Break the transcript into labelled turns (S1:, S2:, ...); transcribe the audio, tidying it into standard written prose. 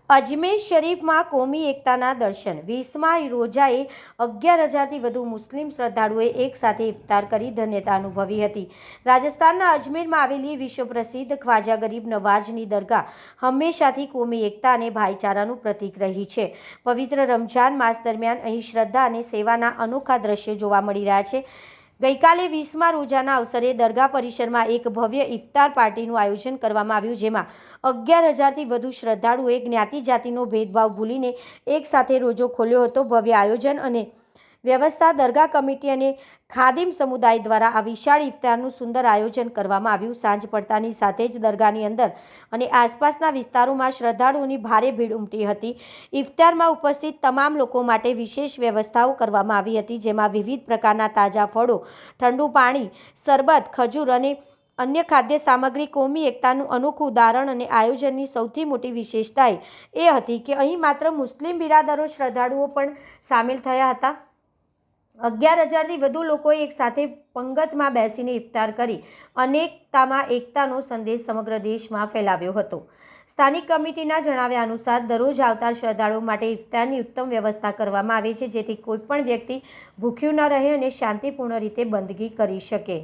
S1: અજમેર શરીફમાં કોમી એકતાના દર્શન 20મા રોજાએ 11,000થી વધુ મુસ્લિમ શ્રદ્ધાળુઓએ એકસાથે ઇફતાર કરી ધન્યતા અનુભવી હતી। રાજસ્થાનના અજમેરમાં આવેલી વિશ્વ પ્રસિદ્ધ ખ્વાજા ગરીબ નવાઝની દરગાહ હંમેશાથી કોમી એકતા અને ભાઈચારાનું પ્રતીક રહી છે। પવિત્ર રમઝાન માસ દરમિયાન અહીં શ્રદ્ધા અને સેવાના અનોખા દ્રશ્યો જોવા મળી રહ્યા છે। ગઈકાલે 20મા રોજાના અવસરે દરગાહ પરિસરમાં એક ભવ્ય ઇફતાર પાર્ટીનું આયોજન કરવામાં આવ્યું, જેમાં 11,000થી વધુ શ્રદ્ધાળુઓએ જ્ઞાતિ જાતિનો ભેદભાવ ભૂલીને એકસાથે રોજો ખોલ્યો હતો। ભવ્ય આયોજન અને વ્યવસ્થા દરગાહ કમિટી અને ખાદિમ સમુદાય દ્વારા આ વિશાળ ઇફતારનું સુંદર આયોજન કરવામાં આવ્યું। સાંજ પડતાની સાથે જ દરગાહની અંદર અને આસપાસના વિસ્તારોમાં શ્રદ્ધાળુઓની ભારે ભીડ ઉમટી હતી। ઇફતારમાં ઉપસ્થિત તમામ લોકો માટે વિશેષ વ્યવસ્થાઓ કરવામાં આવી હતી, જેમાં વિવિધ પ્રકારના તાજા ફળો, ઠંડુ પાણી, શરબત, ખજૂર અને અન્ય ખાદ્ય સામગ્રી। કોમી એકતાનું અનોખું ઉદાહરણ અને આયોજનની સૌથી મોટી વિશેષતા એ હતી કે અહીં માત્ર મુસ્લિમ બિરાદરો શ્રદ્ધાળુઓ પણ સામેલ થયા હતા। 11,000થી વધુ લોકોએ એકસાથે પંગતમાં બેસીને ઇફતાર કરી અનેકતામાં એકતાનો સંદેશ સમગ્ર દેશમાં ફેલાવ્યો હતો। સ્થાનિક કમિટીના જણાવ્યા અનુસાર દરરોજ આવતા શ્રદ્ધાળુઓ માટે ઇફતારની ઉત્તમ વ્યવસ્થા કરવામાં આવે છે, જેથી કોઈપણ વ્યક્તિ ભૂખ્યું ન રહે અને શાંતિપૂર્ણ રીતે બંદગી કરી શકે।